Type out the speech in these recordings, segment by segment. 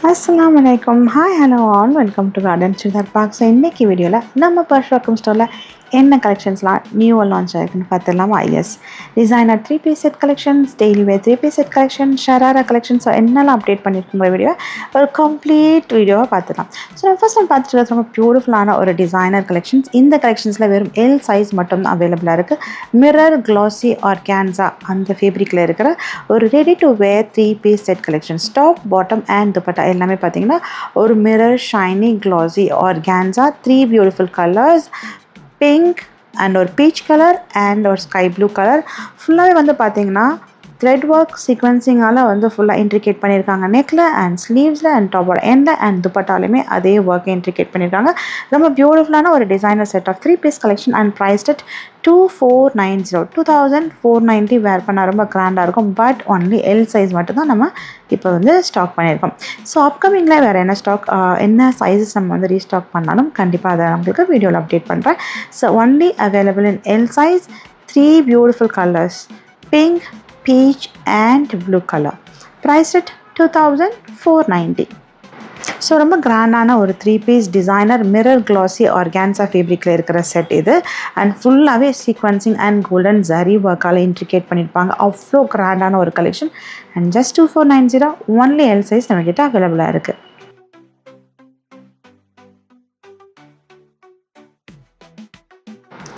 Assalamualaikum. Hi, hello all. Welcome to Garden Chudhar Park. So, இன்னைக்கு வீடியோவில் நம்ம பர்ஷ் ஸ்டோரில் என்ன கலெக்ஷன்ஸ்லாம் நியூவாக லான்ச் ஆகிருக்குன்னு பார்த்துடலாமா? Yes, designer 3 piece set collections, daily wear 3 piece set collection, sharara collections என்னெல்லாம் அப்டேட் பண்ணியிருக்குங்கிற வீடியோ ஒரு கம்ப்ளீட் வீடியோவாக பார்த்துக்கலாம். ஸோ நம்ம பார்த்துட்டு ரொம்ப பியூட்டிஃபுல்லான ஒரு டிசைனர் கலெக்ஷன்ஸ். இந்த கலெக்ஷன்ஸில் வெறும் எல் சைஸ் மட்டும் தான் அவைலபிளாக இருக்குது. மிரர் க்ளாஸி ஆர்கான்ஸா அந்த ஃபேப்ரிக்கில் இருக்கிற ஒரு ready to wear 3 piece set collections. Top bottom and dupatta எல்லாமே பார்த்தீங்கன்னா ஒரு mirror shiny classy organza 3 beautiful colours, pink and ஒரு பீச் கலர் அண்ட் ஒரு ஸ்கை ப்ளூ கலர். ஃபுல்லாகவே வந்து பார்த்தீங்கன்னா த்ரெட் ஒர்க் சீக்வன்சிங்கால் வந்து ஃபுல்லாக இன்ட்ரிகேட் பண்ணியிருக்காங்க. நெக்கில் அண்ட் ஸ்லீவ்ஸில் அண்ட் டாப்போட எண்டில் அண்ட் துப்பட்டாலுமே அதே ஒர்க்கை இன்ட்ரிகேட் பண்ணியிருக்காங்க. ரொம்ப பியூட்டிஃபுல்லான ஒரு designer set of 3 piece collection and priced at 2490 2490 wear பண்ணால் ரொம்ப கிராண்டாக இருக்கும். பட் ஒன்லி எல் சைஸ் மட்டும்தான் நம்ம இப்போ வந்து ஸ்டாக் பண்ணியிருக்கோம். ஸோ அப்கமிங்கில் வேறு என்ன ஸ்டாக் என்ன சைஸஸ் நம்ம வந்து ரீஸ்டாக் பண்ணாலும் கண்டிப்பாக அதை உங்களுக்கு வீடியோவில் அப்டேட் பண்ணுறேன். So only available in L size, 3 beautiful colours, pink, peach and blue color, priced at 2490. So ரொம்ப கிராண்டான ஒரு 3 piece designer mirror classy organza ஃபேப்ரிக்கில் இருக்கிற செட் இது. அண்ட் ஃபுல்லாகவே சீக்வன்சிங் அண்ட் கோல்டன் ஜரி ஒர்க்கால் இன்ட்ரிகேட் பண்ணியிருப்பாங்க. அவ்வளோ கிராண்டான ஒரு collection. And just 2490 only L size நம்மக்கிட்ட அவைலபிளாக இருக்குது.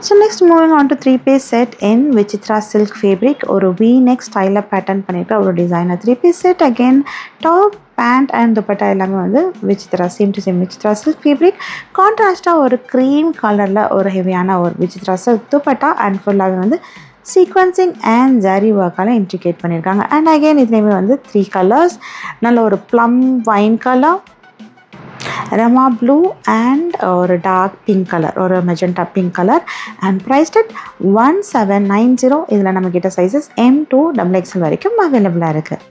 So next moving on to 3 piece set in Vichitra silk fabric. ஒரு V-neck style பேட்டர்ன் பண்ணியிருக்க ஒரு designer 3 piece set. Again top pant and dupatta எல்லாமே வந்து Vichitra same to same Vichitra silk fabric. கான்ட்ராஸ்டாக ஒரு க்ரீம் கலரில் ஒரு ஹெவியான ஒரு விசித்ரா சில்க் துப்பட்டா அண்ட் ஃபுல்லாகவே வந்து சீக்வன்சிங் அண்ட் ஜரி ஒர்க்கால் இன்ட்ரிகேட் பண்ணியிருக்காங்க. அண்ட் அகெயின் இதுலேயுமே வந்து 3 கலர்ஸ், நல்ல ஒரு ப்ளம் வைன் கலர், ரமா ப்ளூ அண்ட் ஒரு டார்க் பிங்க் கலர், ஒரு magenta pink colour. And priced at 1790. இதில் நம்மக்கிட்ட சைஸஸ் M to XXL வரைக்கும் அவைலபிளாக இருக்குது.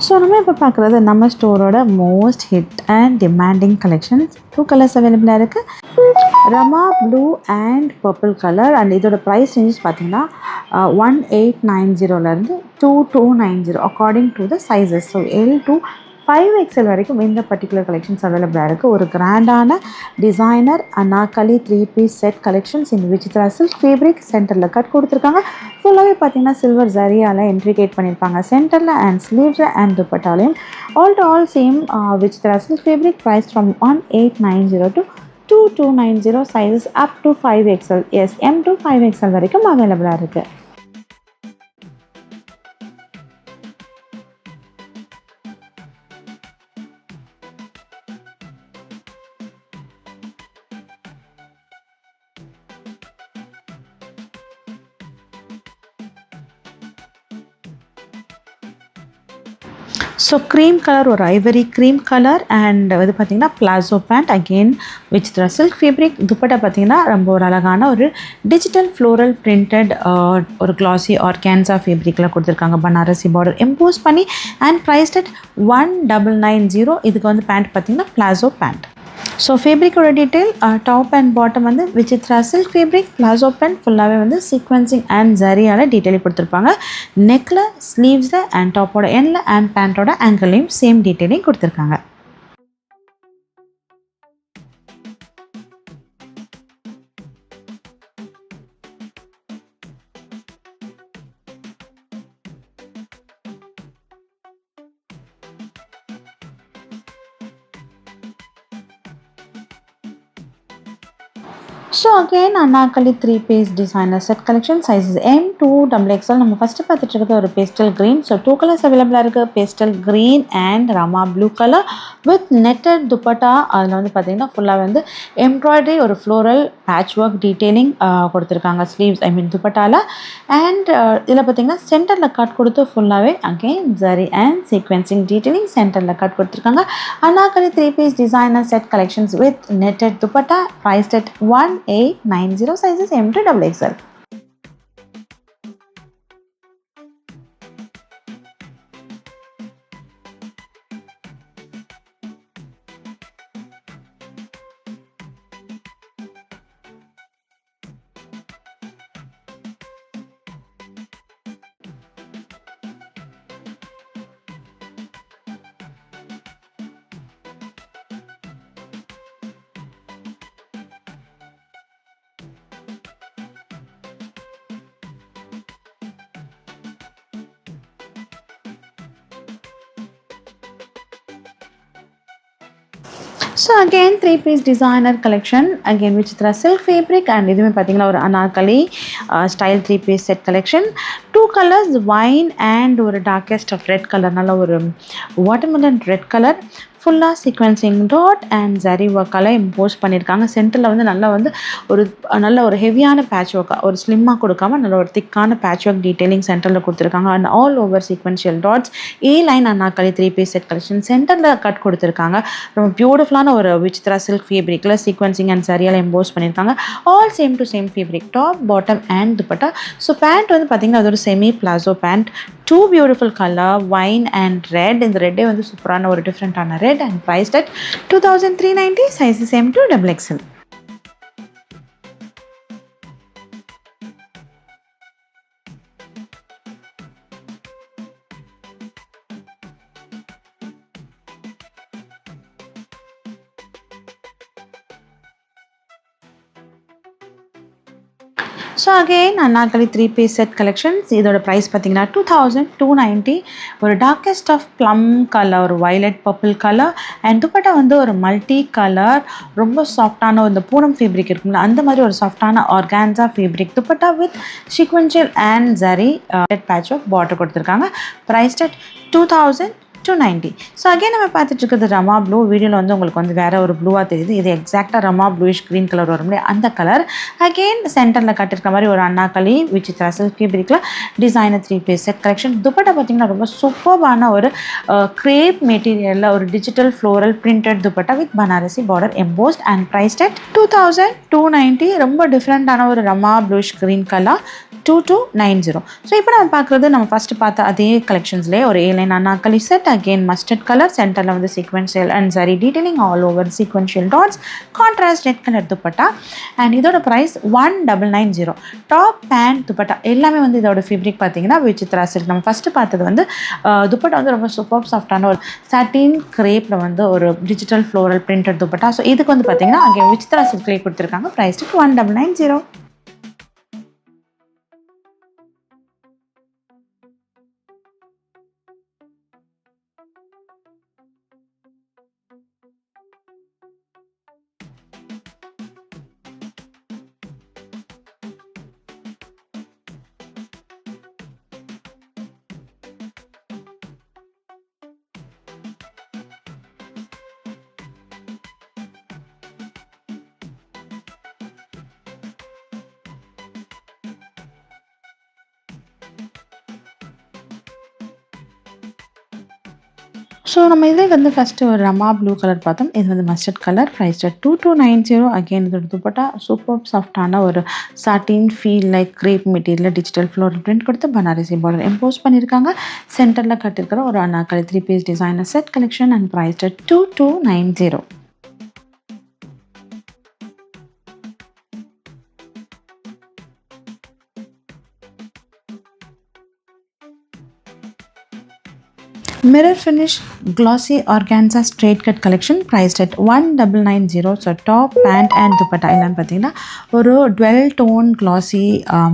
ஸோ நம்ம இப்போ பார்க்குறது நம்ம ஸ்டோரோட most hit and demanding collections. 2 colours அவைலபிளாக இருக்குது, Rama blue and purple colour. And இதோட ப்ரைஸ் ரேஞ்சஸ் பார்த்தீங்கன்னா 1890 2290 according to the sizes. So L to 5XL வரைக்கும் இந்த பர்டிகுலர் கலெக்ஷன்ஸ் அவைலபிளாக இருக்குது. ஒரு கிராண்டான designer Anarkali 3 piece set collections in Vichitra silk fabric. சென்டரில் கட் கொடுத்துருக்காங்க. ஃபுல்லாகவே பார்த்தீங்கன்னா சில்வர் ஜரியால் இன்ட்ரிகேட் பண்ணியிருப்பாங்க சென்டரில் அண்ட் ஸ்லீவ்ஸ் அண்ட் துப்பட்டாலையும். All to all same Vichitra silk fabric. Price from 1890 to 2290. Sizes up to 5XL. S, M to 5XL வரைக்கும் அவைலபிளாக இருக்குது. ஸோ க்ரீம் கலர், ஒரு ஐவரி க்ரீம் கலர். அண்ட் இது பார்த்திங்கன்னா palazzo pant, again Vichitra silk fabric. Dupatta பார்த்திங்கன்னா ரொம்ப ஒரு அழகான ஒரு டிஜிட்டல் ஃப்ளோரல் பிரிண்டட் ஒரு க்ளாஸி ஆர்கான்ஸா ஃபேப்ரிக்கில் கொடுத்துருக்காங்க. பனாரசி பார்டர் இம்போஸ் பண்ணி. And priced at 1990. இதுக்கு வந்து பேண்ட் பார்த்திங்கன்னா பிளாசோ பேண்ட். ஸோ ஃபேப்ரிக்கோட டீட்டெயில் டாப் அண்ட் பாட்டம் வந்து Vichitra silk fabric, palazzo pant ஃபுல்லாகவே வந்து சீக்வன்சிங் அண்ட் ஜரியால் டீட்டெயில் கொடுத்துருப்பாங்க. நெக்கில், ஸ்லீவ்ஸில் அண்ட் டாப்போட எண்டில் அண்ட் பேண்ட்டோட ஆங்கிள்லையும் சேம் டீட்டெயிலிங் கொடுத்துருக்காங்க. So again Anarkali 3-piece designer set collection sizes M2 XXL. நம்ம ஃபஸ்ட்டு பார்த்துட்டு இருக்கிறது ஒரு பேஸ்டல் க்ரீன். ஸோ 2 கலர்ஸ் அவைலபிளாக இருக்குது. Pastel green and Rama blue colour with netted dupatta. அதில் வந்து பார்த்திங்கன்னா ஃபுல்லாக வந்து எம்ப்ராய்டரி ஒரு ஃப்ளோரல் பேட்ச் ஒர்க் டீட்டெயிலிங் கொடுத்துருக்காங்க ஸ்லீவ்ஸ் துப்பட்டாவில். அண்ட் இதில் பார்த்திங்கன்னா சென்டரில் கட் கொடுத்து ஃபுல்லாகவே again zari and sequencing detailing சென்டரில் கட் கொடுத்துருக்காங்க. Anarkali 3-piece designer set collections with netted dupatta priced at 1890, sizes M to XXL. So again 3-piece designer collection again Vichitra silk fabric and இதுமே பார்த்தீங்கன்னா ஒரு Anarkali style 3-piece set collection. 2 colors wine and ஒரு darkest of red color, நல்ல ஒரு watermelon red color, ஃபுல்லாக sequencing dot and zari ஒர்க்கால் emboss பண்ணியிருக்காங்க. சென்டரில் வந்து நல்லா வந்து ஒரு நல்ல ஒரு ஹெவியான பேட்ச் ஒர்க்காக ஒரு ஸ்லிம்மாக கொடுக்காம நல்ல ஒரு திக்கான பேட்ச் ஒர்க் டீட்டெயிலிங் சென்டரில் கொடுத்துருக்காங்க. And all over sequential dots A line Anarkali 3-piece set collection சென்டரில் கட் கொடுத்துருக்காங்க. ரொம்ப பியூட்டிஃபுல்லான ஒரு விசித்ரா சில்க் ஃபேப்ரிக்கில் சீக்வென்சிங் அண்ட் சரியால் எம்போஸ் பண்ணியிருக்காங்க. All same to same fabric top bottom and dupatta. So pant வந்து பார்த்திங்கன்னா அது ஒரு semi palazzo pant. 2 beautiful color wine and red. இந்த ரெட்டே வந்து சூப்பரான ஒரு டிஃப்ரெண்ட்டான red and priced at 2390, sizes M to XXL. So again Anarkali 3-piece set collections. இதோட ப்ரைஸ் பார்த்தீங்கன்னா 2290. ஒரு டார்க்கெஸ்ட் ஆஃப் ப்ளம் கலர், ஒரு violet purple colour and dupatta வந்து ஒரு மல்டி கலர் ரொம்ப சாஃப்டான இந்த பூனம் ஃபேப்ரிக் இருக்குங்களா அந்த மாதிரி ஒரு சாஃப்டான organza fabric dupatta with sequential and zari patch of border கொடுத்துருக்காங்க. Priced at 2290. ஸோ அகெயின் நம்ம பார்த்துட்டு இருக்கிறது ரமா ப்ளூ. வீடியோவில் வந்து உங்களுக்கு வந்து வேறு ஒரு ப்ளூவாக தெரியுது. இது எக்ஸாக்டாக ரமா ப்ளூயிஷ் க்ரீன் கலர் வரும் இல்லையா அந்த கலர். அகெயின் சென்டரில் கட்டிருக்க மாதிரி ஒரு அன்னாக்களி விசித்ரா சில்க் ஃபேப்ரிக்கில் designer 3-piece set collection. Dupatta பார்த்திங்கன்னா ரொம்ப சூப்பர்பான ஒரு கிரேப் மெட்டீரியலில் ஒரு digital floral printed dupatta with Banarasi border embossed and priced at 2290. ரொம்ப டிஃப்ரெண்ட்டான ஒரு Rama bluish green colour 2290. So இப்போ நம்ம பார்க்குறது நம்ம ஃபஸ்ட்டு பார்த்த அதே கலெக்ஷன்ஸ்லேயே ஒரு A line Anarkali set. Again mustard colour, சென்டரில் வந்து sequential and zari detailing all over sequential dots, contrast red colour dupatta and இதோட ப்ரைஸ் 1990. டாப் பேண்ட் துப்பட்டா எல்லாமே வந்து இதோட ஃபேப்ரிக் பார்த்தீங்கன்னா விசித்ரா சில்க். நம்ம ஃபஸ்ட்டு பார்த்தது வந்து துப்பட்டா வந்து ரொம்ப சூப்பர் சாஃப்டான ஒரு சாட்டின் கிரேப்பில் வந்து ஒரு digital floral printed dupatta. So இதுக்கு வந்து பார்த்தீங்கன்னா அங்கே விசித்ரா சில்க்லேயே கொடுத்துருக்காங்க. ப்ரைஸ் 1990. ஸோ நம்ம இதில் வந்து ஃபஸ்ட்டு ஒரு ரமா ப்ளூ கலர் பார்த்தோம். இது வந்து மஸ்டர்ட் கலர். ப்ரைஸ் 2290. அகெயின் இதோட துப்பட்டா சூப்பர் சாஃப்டான ஒரு satin feel like crepe material digital floral print கொடுத்து பனாரசி பார்டர் எம்போஸ் பண்ணியிருக்காங்க. சென்டரில் கட்டிருக்கிற ஒரு Anarkali 3-piece designer set collection and price 2290. Mirror finish glossy organza straight cut collection priced at 1990. So top pant and dupatta எல்லாம் பார்த்தீங்கன்னா ஒரு 12 tone glossy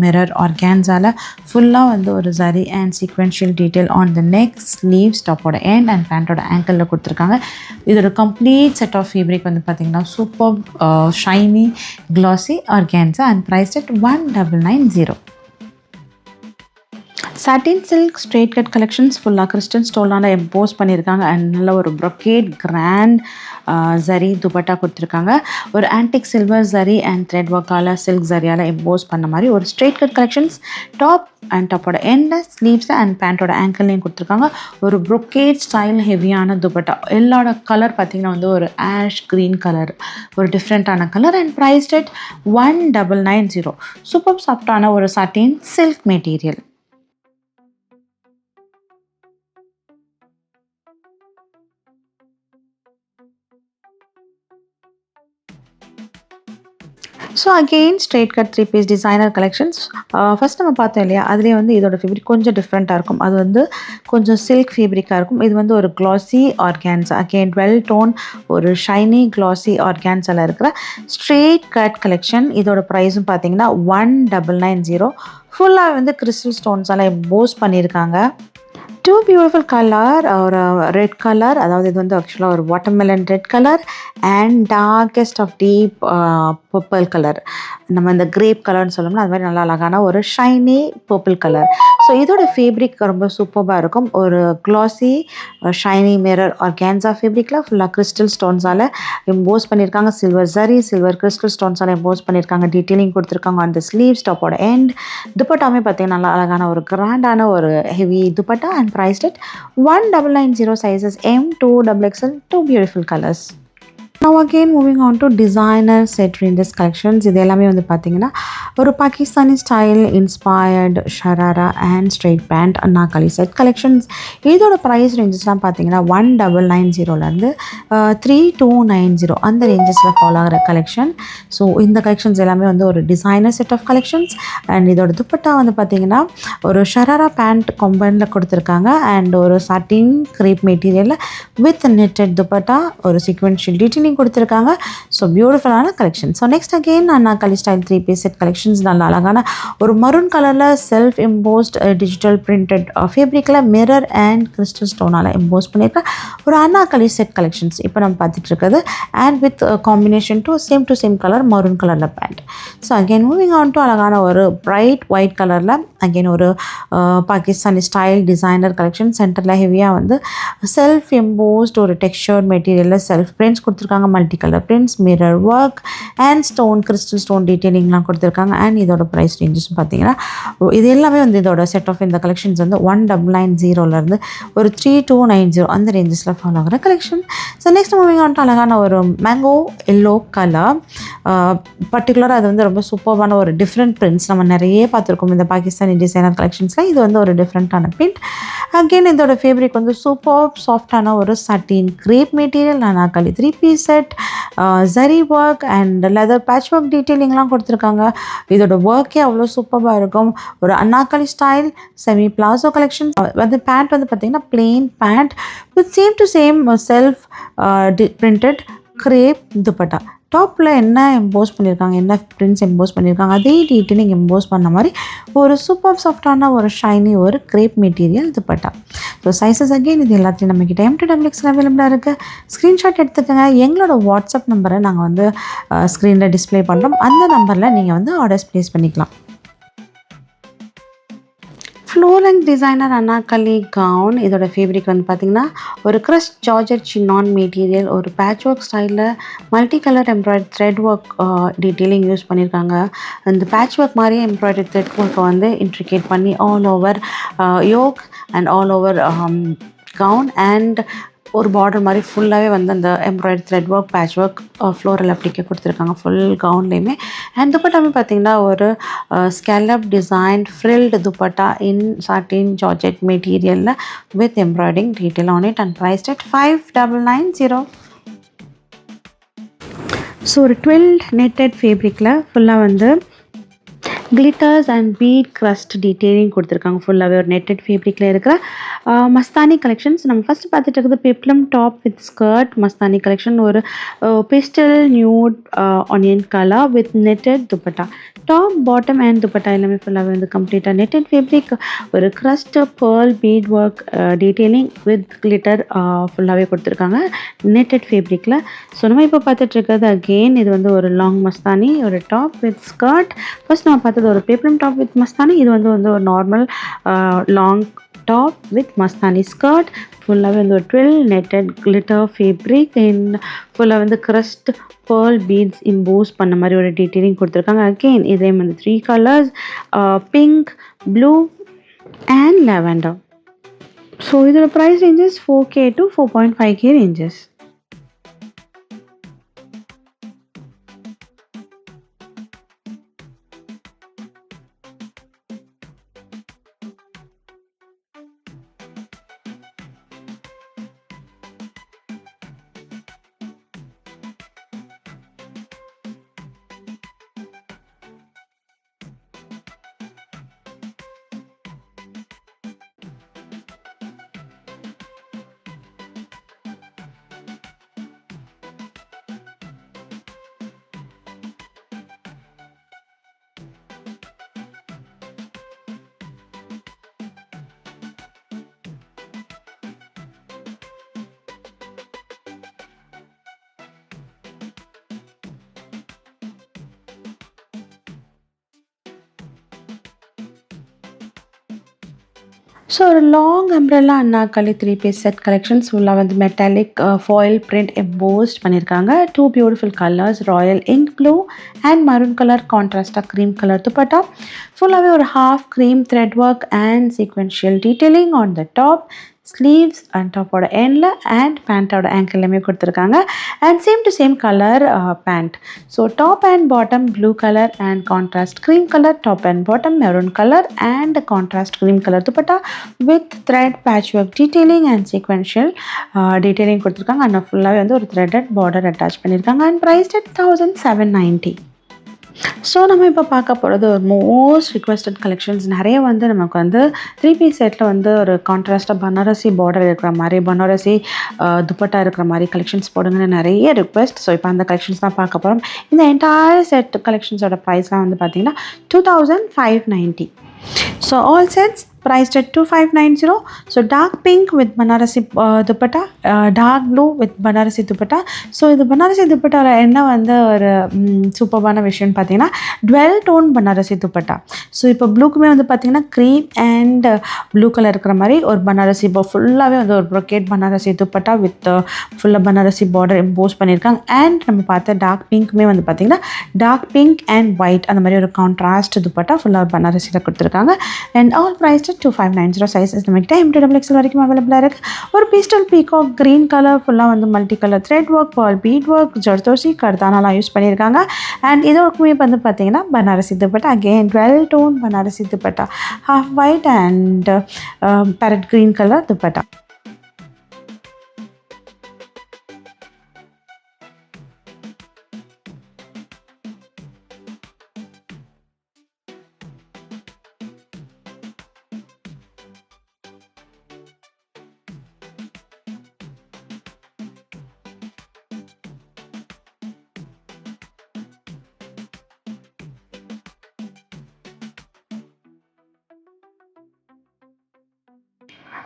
mirror organzaல ஃபுல்லாக வந்து ஒரு zari and sequential detail on the neck, sleeves, topோட end and pantோட ankleல கொடுத்துருக்காங்க. இதோட complete set of fabric வந்து பார்த்தீங்கன்னா super shiny glossy organza and priced at 1990. Satin silk straight cut collections ஃபுல்லாக கிறிஸ்டன் ஸ்டோனால் எம்போஸ் பண்ணியிருக்காங்க அண்ட் நல்ல ஒரு ப்ரொக்கேட் கிராண்ட் ஜரி துப்பட்டா கொடுத்துருக்காங்க. ஒரு antique silver zari and thread ஒர்க்கால் சில்க் ஜரியால் எம்போஸ் பண்ண மாதிரி ஒரு straight cut collections top and டாப்போட எண்டில் ஸ்லீவ்ஸில் அண்ட் பேண்ட்டோட ஆங்கிள்லையும் கொடுத்துருக்காங்க. ஒரு ப்ரொக்கேட் ஸ்டைல் ஹெவியான துப்பட்டா எல்லாரோட கலர் பார்த்திங்கன்னா வந்து ஒரு ஆஷ் க்ரீன் கலர், ஒரு டிஃப்ரெண்ட்டான colour and priced at 1990. Super சாஃப்டான ஒரு சாட்டின் silk material. So again straight cut 3-piece designer collections. First நம்ம பார்த்தோம் இல்லையா, அதுலேயே வந்து இதோட ஃபேப்ரிக் கொஞ்சம் டிஃப்ரெண்ட்டாக இருக்கும். அது வந்து கொஞ்சம் சில்க் ஃபேப்ரிக்காக இருக்கும். இது வந்து ஒரு க்ளாஸி ஆர்கான்ஸா, அகெயின் 12 டோன் ஒரு ஷைனி க்ளாஸி ஆர்கான்ஸாவில் இருக்கிற ஸ்ட்ரெயிட் கட் கலெக்ஷன். இதோட ப்ரைஸும் பார்த்தீங்கன்னா 1990. ஃபுல்லாக வந்து கிறிஸ்டல் ஸ்டோன்ஸால் எம்போஸ் பண்ணியிருக்காங்க. டூ பியூட்டிஃபுல் கலர், ஒரு ரெட் கலர், அதாவது இது வந்து ஆக்சுவலாக ஒரு watermelon red colour and darkest of deep purple colour. நம்ம இந்த கிரேப் கலர்னு சொல்லணும்னா அது மாதிரி நல்லா அழகான ஒரு ஷைனி பர்பிள் கலர். ஸோ இதோட ஃபேப்ரிக் ரொம்ப சூப்பராக இருக்கும். ஒரு க்ளாஸி ஷைனி மிரர் ஆர்கான்ஸா ஃபேப்ரிக்கில் ஃபுல்லாக கிறிஸ்டல் ஸ்டோன்ஸால் எம்போஸ் பண்ணியிருக்காங்க. சில்வர் ஜரி, சில்வர் கிறிஸ்டல் ஸ்டோன்ஸால் எம்போஸ் பண்ணியிருக்காங்க. டீட்டெயிலிங் கொடுத்துருக்காங்க அந்த ஸ்லீவ்ஸ், டாப்போட எண்ட். துப்பட்டாமே பார்த்தீங்கன்னா நல்லா அழகான ஒரு கிராண்டான ஒரு heavy dupatta and priced at 1990. Sizes M, 2, XXL, 2 beautiful colors. Now again moving on to designer set ranges collections. இது எல்லாமே வந்து பார்த்தீங்கன்னா ஒரு Pakistani style inspired sharara and straight pant Anarkali set collections. இதோட ப்ரைஸ் ரேஞ்சஸ்லாம் பார்த்தீங்கன்னா 1990 3290 அந்த ரேஞ்சஸில் ஃபாலோ ஆகிற கலெக்ஷன். ஸோ இந்த கலெக்ஷன்ஸ் எல்லாமே வந்து ஒரு designer set of collections. And இதோட துப்பட்டா வந்து பார்த்தீங்கன்னா ஒரு ஷராரா பேண்ட் கொம்பனில் கொடுத்துருக்காங்க அண்ட் ஒரு சாட்டின் கிரேப் மெட்டீரியலில் வித் நெட்டட் துப்பட்டா, ஒரு சீக்வென்ஷியல் டீட்டெயிலிங் கொடுத்துருக்காங்க. ஸோ பியூட்டிஃபுல்லான collection. So next again Anarkali style 3-piece set collections. நல்ல அழகான ஒரு மரூன் கலரில் செல்ஃப் எம்போஸ்ட் டிஜிட்டல் பிரிண்டட் ஃபேப்ரிக்கில் மிரர் அண்ட் கிறிஸ்டல் ஸ்டோனால் எம்போஸ் பண்ணியிருக்க ஒரு அன்னாக்காலி செட் கலெக்ஷன்ஸ் இப்போ நம்ம பார்த்துட்டு இருக்கிறது. And with combination to same colour maroon கலரில் pant. So again moving on to அழகான ஒரு பிரைட் ஒயிட் கலரில் அகெயின் ஒரு பாகிஸ்தானி ஸ்டைல் டிசைனர் கலெக்ஷன். சென்டரில் ஹெவியாக வந்து செல்ஃப் எம்போஸ்ட் ஒரு டெக்ஸ்சர்ட் மெட்டீரியலில் செல்ஃப் பிரிண்ட்ஸ் கொடுத்துருக்காங்க. Multi colour prints, mirror work and stone crystal stone டீட்டெயிலிங்லாம் கொடுத்துருக்காங்க. அண்ட் இதோட ப்ரைஸ் ரேஞ்சஸ் பார்த்தீங்கன்னா இது எல்லாமே வந்து இதோட செட் ஆஃப் இந்த கலெக்ஷன்ஸ் வந்து 1990 ஒரு 3290 அந்த ரேஞ்சஸில் ஃபாலோ ஆகிற collection. So next moving on to அழகான ஒரு மேங்கோ எல்லோ கலர். பர்டிகுலராக அது வந்து ரொம்ப சூப்பர்வான ஒரு டிஃப்ரெண்ட் பிரிண்ட்ஸ் நம்ம நிறைய பார்த்துருக்கோம் இந்த பாகிஸ்தானி டிசைனர் கலெக்ஷன்ஸில். இது வந்து ஒரு டிஃப்ரெண்ட்டான பிரிண்ட். அகெயின் இதோட ஃபேப்ரிக் வந்து சூப்பர் சாஃப்டான ஒரு satin crepe material, Anarkali 3-piece set, zari work and leather patch work டீட்டெயிலிங்லாம் கொடுத்துருக்காங்க. இதோட ஒர்க்கே அவ்வளோ சூப்பராக இருக்கும். ஒரு Anarkali style semi palazzo collection. வந்து பேண்ட் வந்து பார்த்திங்கன்னா plain pant with same self printed crepe dupatta. டாப்பில் என்ன எம்போஸ் பண்ணியிருக்காங்க, என்ன பிரிண்ட்ஸ் எம்போஸ் பண்ணியிருக்காங்க, அதே டீட்டெயிலிங் எம்போஸ் பண்ண மாதிரி ஒரு சூப்பர் சாஃப்டான ஒரு ஷைனி ஒரு grape material dupatta. So sizes again இது எல்லாத்தையும் நம்மக்கிட்ட M2XL அவைலபிளாக இருக்குது. ஸ்க்ரீன்ஷாட் எடுத்துக்கோங்க. எங்களோட வாட்ஸ்அப் நம்பரை நாங்கள் வந்து ஸ்க்ரீனில் டிஸ்பிளே பண்ணுறோம். அந்த நம்பரில் நீங்கள் வந்து ஆர்டர்ஸ் ப்ளேஸ் பண்ணிக்கலாம். Floor length designer Anarkali gown. இதோட ஃபேப்ரிக் வந்து பார்த்திங்கன்னா ஒரு கிறிஸ்ப் ஜார்ஜெட் சின்னான் மெட்டீரியல், ஒரு பேட்ச் ஒர்க் ஸ்டைலில் multi colour embroidery thread work detailing use பண்ணியிருக்காங்க. அந்த பேட்ச் ஒர்க் மாதிரியே எம்ப்ராய்டரி த்ரெட் ஒர்க்கை வந்து இன்ட்ரிகேட் பண்ணி all over yoke and all over gown and ஒரு பார்டர் மாதிரி ஃபுல்லாகவே வந்து அந்த embroidery thread work patch work floral applique கொடுத்துருக்காங்க ஃபுல் கவுன்லேயுமே. அண்ட் துப்பட்டாமே பார்த்திங்கன்னா ஒரு scallop design frilled dupatta in satin georgette மெட்டீரியலில் with embroidering detail on it and priced at 5990. So ஒரு 12 நெட்டட் ஃபேப்ரிக்கில் ஃபுல்லாக வந்து glitters and bead crust detailing கொடுத்துருக்காங்க. ஃபுல்லாகவே ஒரு நெட்டட் ஃபேப்ரிக்கில் இருக்கிற மஸ்தானி கலெக்ஷன்ஸ். நம்ம ஃபஸ்ட்டு பார்த்துட்டு இருக்குது peplum top with skirt Mastani collection. ஒரு pastel nude onion colour with netted dupatta. Top bottom and dupatta எல்லாமே ஃபுல்லாகவே வந்து கம்ப்ளீட்டாக நெட்டட் ஃபேப்ரிக். ஒரு crushed pearl bead work detailing with glitter ஃபுல்லாகவே கொடுத்துருக்காங்க நெட்டட் ஃபேப்ரிக்கில். ஸோ நம்ம இப்போ பார்த்துட்ருக்கிறது அகெயின் இது வந்து ஒரு லாங் மஸ்தானி, ஒரு டாப் வித் ஸ்கர்ட். ஃபர்ஸ்ட் நம்ம பார்த்தது ஒரு பெப்ளம் டாப் வித் மஸ்தானி. இது வந்து ஒரு normal long top with Mastani skirt. ஃபுல்லாகவே வந்து ஒரு 12 நெட்டட் கிளிட்டர் ஃபேப்ரிக் அண்ட் ஃபுல்லாக வந்து க்ரஸ்ட் பேர்ல் பீட்ஸ் இம்போஸ் பண்ண மாதிரி ஒரு டீட்டெயிலிங் கொடுத்துருக்காங்க. அகெயின் இதே மாதிரி 3 colours, pink, blue and lavender. So இதோட price ranges 4K to 4.5K ranges. So ஒரு long umbrella Anarkali 3 piece set collections ஃபுல்லாக வந்து மெட்டாலிக் ஃபாயில் பிரிண்ட் எம்போஸ்ட் பண்ணியிருக்காங்க. 2 beautiful colours, royal ink blue and maroon colour கான்ட்ராஸ்டாக cream colour dupatta. ஃபுல்லாகவே ஒரு half cream thread work and sequential detailing on the top, sleeves and டாப்போட எண்டில் and பேண்ட்டோட ஆங்கிள்லையுமே கொடுத்துருக்காங்க. And same to same colour pant. So top and bottom blue colour and contrast cream colour, top and bottom maroon colour and contrast cream colour dupatta with thread patch work detailing and sequential detailing கொடுத்துருக்காங்க. And ஃபுல்லாகவே வந்து ஒரு threaded border attach பண்ணியிருக்காங்க. And price at 1790. So நம்ம இப்போ பார்க்க போகிறது ஒரு மோஸ்ட் ரிக்வெஸ்டட் கலெக்ஷன்ஸ். நிறைய வந்து நமக்கு வந்து 3 பீஸ் செட்டில் வந்து ஒரு கான்ட்ராஸ்டாக பனாரசி பார்டர் இருக்கிற மாதிரி, பனாரசி துப்பட்டா இருக்கிற மாதிரி கலெக்ஷன்ஸ் போடுங்கன்னு நிறைய ரிக்வெஸ்ட். ஸோ இப்போ அந்த கலெக்ஷன்ஸ் தான் பார்க்க போகிறோம். இந்த என்டையர் செட் கலெக்ஷன்ஸோட ப்ரைஸ்லாம் வந்து பார்த்திங்கன்னா 2590. So all sets priced at 2590. So dark pink with Banarasi dupatta, dark blue with Banarasi dupatta. So இது பனாரசி துப்பட்டாவில் என்ன வந்து ஒரு சூப்பர்பான விஷயம்னு பார்த்தீங்கன்னா dual tone Banarasi dupatta. So இப்போ ப்ளூக்குமே வந்து பார்த்தீங்கன்னா க்ரீம் அண்ட் ப்ளூ கலர் இருக்கிற மாதிரி ஒரு பனாரசி இப்போ ஃபுல்லாகவே வந்து ஒரு ப்ரொக்கேட் பனாரசி துப்பட்டா வித் ஃபுல்லாக பனாரசி பார்டர் இம்போஸ் பண்ணியிருக்காங்க. அண்ட் நம்ம பார்த்த டார்க் பிங்க்குமே வந்து பார்த்தீங்கன்னா டார்க் பிங்க் அண்ட் ஒயிட் அந்த மாதிரி ஒரு கான்ட்ராஸ்ட் துப்பட்டா ஃபுல்லாக பனாரசியில் கொடுத்துருக்காங்க. And all price 2590. சைஸஸ் நம்மகிட்ட M2XL வரைக்கும் அவைலபிளாக இருக்குது. ஒரு பீஸ்டல் பீகாக் க்ரீன் கலர் ஃபுல்லாக வந்து multi colour thread work, ball bead work, zardosi, கர்தானாலாம் யூஸ் பண்ணியிருக்காங்க. அண்ட் இதோக்குமே வந்து பார்த்தீங்கன்னா Banarasi dupatta, again 12 tone Banarasi dupatta, half white and parrot green colour dupatta.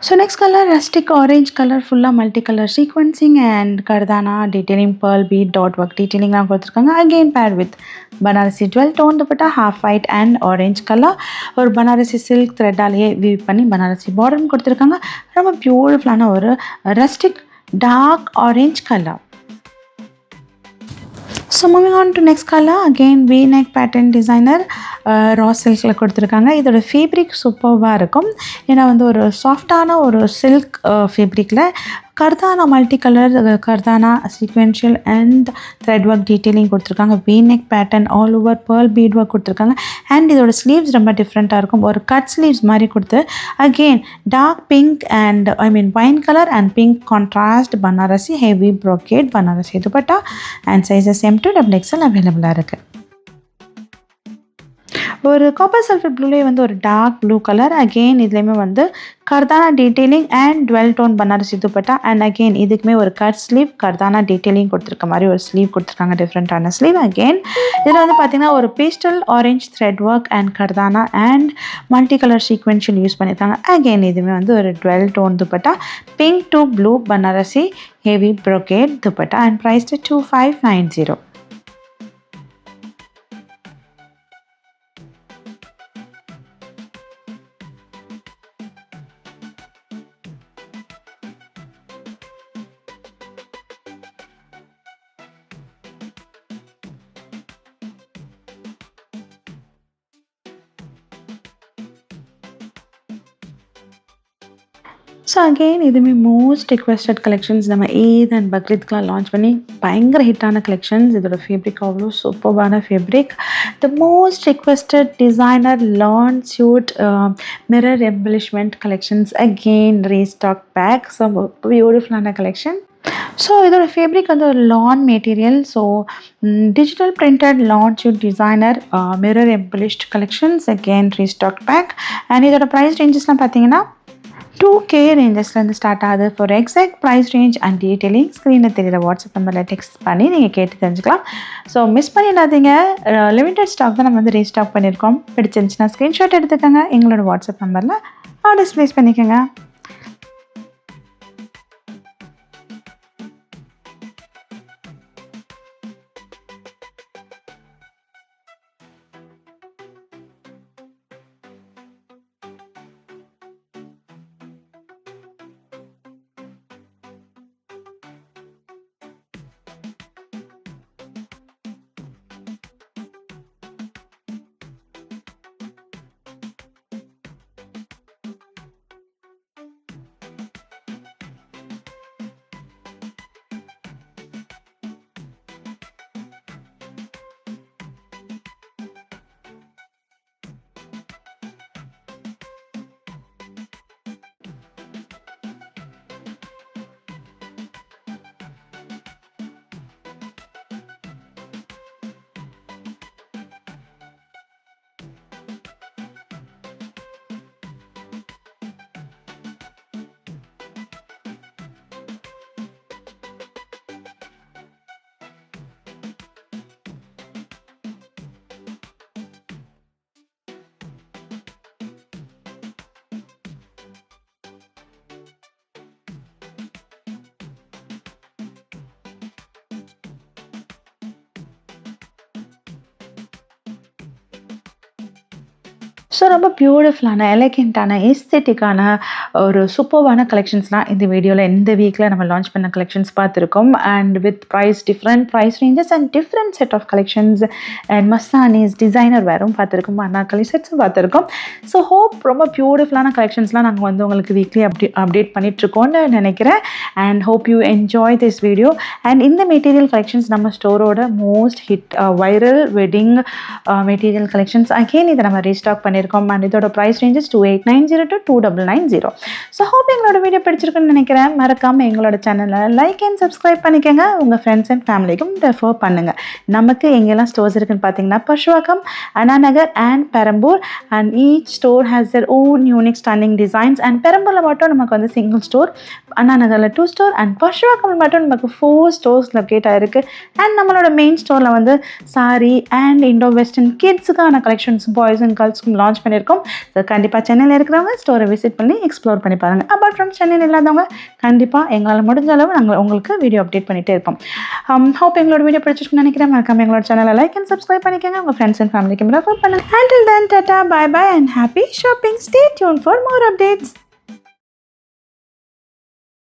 So next color, rustic orange color, full multicolor sequencing and kardana detailing, pearl bead dot work detailing நான் கொடுத்துருக்காங்க. Again paired with Banarasi 12 tone dupatta, half white and orange color. ஒரு Banarasi silk த்ரெட்டாலேயே we've பண்ணி Banarasi border கொடுத்துருக்காங்க. ரொம்ப பியூட்டிஃபுல்லான ஒரு rustic dark orange colour. So moving on to next colour, again V neck pattern designer raw சில்கில் கொடுத்துருக்காங்க. இதோட ஃபேப்ரிக் சூப்பர்வாக இருக்கும். ஏன்னா வந்து ஒரு சாஃப்டான ஒரு சில்க் ஃபேப்ரிக்கில் kardana multi colour kardana sequential and thread work detailing கொடுத்துருக்காங்க. V neck pattern all over pearl bead work கொடுத்துருக்காங்க. அண்ட் இதோட ஸ்லீவ்ஸ் ரொம்ப டிஃப்ரெண்ட்டாக இருக்கும். ஒரு கட் ஸ்லீவ்ஸ் மாதிரி கொடுத்து again dark pink and wine colour and pink contrast Banarasi heavy brocade Banarasi dupatta. And sizes M2XL அவைலபிளாக இருக்குது. ஒரு காப்பர் சல்ஃபேட் ப்ளூலேயே வந்து ஒரு டார்க் ப்ளூ கலர். அகெயின் இதுலேயுமே வந்து kardana detailing and dual tone Banarasi dupatta. And again இதுக்குமே ஒரு கட் ஸ்லீவ், கர்தானா டீட்டெயிலிங் கொடுத்துருக்க மாதிரி ஒரு ஸ்லீவ் கொடுத்துருக்காங்க, டிஃப்ரெண்ட்டான ஸ்லீவ். அகெயின் இதில் வந்து பார்த்திங்கன்னா ஒரு pastel orange thread work and kardana and multi colour sequential use பண்ணியிருக்காங்க. அகெயின் இதுவுமே வந்து ஒரு dual tone dupatta, pink to blue Banarasi heavy brocade dupatta and priced 2590. So again இதுவுமே மோஸ்ட் ரிக்வெஸ்டட் கலெக்ஷன்ஸ். நம்ம ஈத் அண்ட் பக்ரீத்க்கெலாம் லான்ச் பண்ணி பயங்கர ஹிட்டான கலெக்ஷன்ஸ். இதோட ஃபேப்ரிக் அவ்வளோ சூப்பர்பான fabric. The most requested designer lawn suit mirror embellishment collections. Again restock back. So பியூட்டிஃபுல்லான collection. So இதோட ஃபேப்ரிக் வந்து ஒரு lawn material. So digital printed lawn suit designer mirror embellished collections. Again restock back. And இதோட price ரேஞ்சஸ்லாம் பார்த்தீங்கன்னா 2K ரேஞ்சஸ்லேருந்து start ஆகுது. For exact price range and detailing ஸ்க்ரீனில் தெரிகிற வாட்ஸ்அப் நம்பரில் டெக்ஸ்ட் பண்ணி நீங்கள் கேட்டு தெரிஞ்சுக்கலாம். ஸோ மிஸ் பண்ணிடாதீங்க. லிமிட்டட் ஸ்டாக் தான் நம்ம வந்து ரீஸ்டாக் பண்ணியிருக்கோம். பிடிச்சிருந்துச்சுன்னா ஸ்க்ரீன்ஷாட் எடுத்துக்கோங்க, எங்களோட வாட்ஸ்அப் நம்பரில் ஆர்டர்ஸ் ப்ளேஸ் பண்ணிக்கோங்க. ஸோ ரொம்ப பியூட்டிஃபுல்லான எலகெண்ட்டான எஸ்தெட்டிக்கான ஒரு சூப்பர்வான கலெக்ஷன்ஸ்லாம் இந்த வீடியோவில் இந்த வீக்கில் நம்ம லான்ச் பண்ண கலெக்ஷன்ஸ் பார்த்துருக்கோம். And with different price ranges and different set of collections and Mastani's designer வேறும் பார்த்துருக்கோம், அனார்கலி செட்ஸும் பார்த்துருக்கோம். ஸோ ஹோப் ரொம்ப பியூட்டிஃபுல்லான கலெக்ஷன்ஸ்லாம் நாங்கள் வந்து உங்களுக்கு வீக்லி அப்டேட் பண்ணிகிட்ருக்கோன்னு நினைக்கிறேன். And hope you enjoy this video. And இந்த மெட்டீரியல் கலெக்ஷன்ஸ் நம்ம ஸ்டோரோட most hit viral wedding material collections. Again இதை நம்ம ரீஸ்டாக் பண்ணியிருக்கோம். அண்ட் இதோட price ranges 2890 to 2990. So hope எங்களோட வீடியோ பிடிச்சிருக்குன்னு நினைக்கிறேன். மறக்காமல் எங்களோட சேனலை லைக் அண்ட் சப்ஸ்கிரைப் பண்ணிக்கோங்க. உங்கள் ஃப்ரெண்ட்ஸ் அண்ட் ஃபேமிலிக்கும் ரெஃபர் பண்ணுங்கள். நமக்கு எங்கெல்லாம் ஸ்டோர்ஸ் இருக்குன்னு பார்த்தீங்கன்னா Purasawalkam, Anna Nagar and Perambur. And each store has their own unique stunning designs. அண்ட் பெரம்பூரில் மட்டும் நமக்கு வந்து சிங்கிள் ஸ்டோர், அண்ணா நகரில் 2 ஸ்டோர் அண்ட் பர்ஷுவாக்கம் மட்டும் நமக்கு 4 ஸ்டோர்ஸ் லொக்கேட் ஆகிருக்கு. அண்ட் நம்மளோட மெயின் ஸ்டோரில் வந்து சாரி அண்ட் இண்டோ வெஸ்டர்ன் கிட்ஸுக்கான கலெக்ஷன்ஸ் பாய்ஸ் அண்ட் கேர்ள்ஸ்க்கும் லான்ச் பண்ணியிருக்கோம். ஸோ கண்டிப்பாக சென்னையில் இருக்கிறவங்க ஸ்டோரை விசிட் பண்ணி எக்ஸ்ப்ளோர் பண்ணி பாருங்கள். அப்பார்ட் ஃப்ரம் சென்னையில் இல்லாதவங்க கண்டிப்பாக எங்களால் முடிஞ்ச அளவு நாங்கள் உங்களுக்கு வீடியோ அப்டேட் பண்ணிகிட்டே இருக்கோம். ஹோப் எங்களோட வீடியோ பிடிச்சிருக்குன்னு நினைக்கிறேன். மறக்காம எங்களோட சேனலை லைக் அண்ட் சப்ஸ்கிரைப் பண்ணிக்கோங்க. உங்கள் ஃப்ரெண்ட்ஸ் அண்ட் ஃபேமிலிக்கு ரெஃபர் பண்ணுங்கள். Until then, tata, bye bye and happy shopping. Stay tuned for more updates.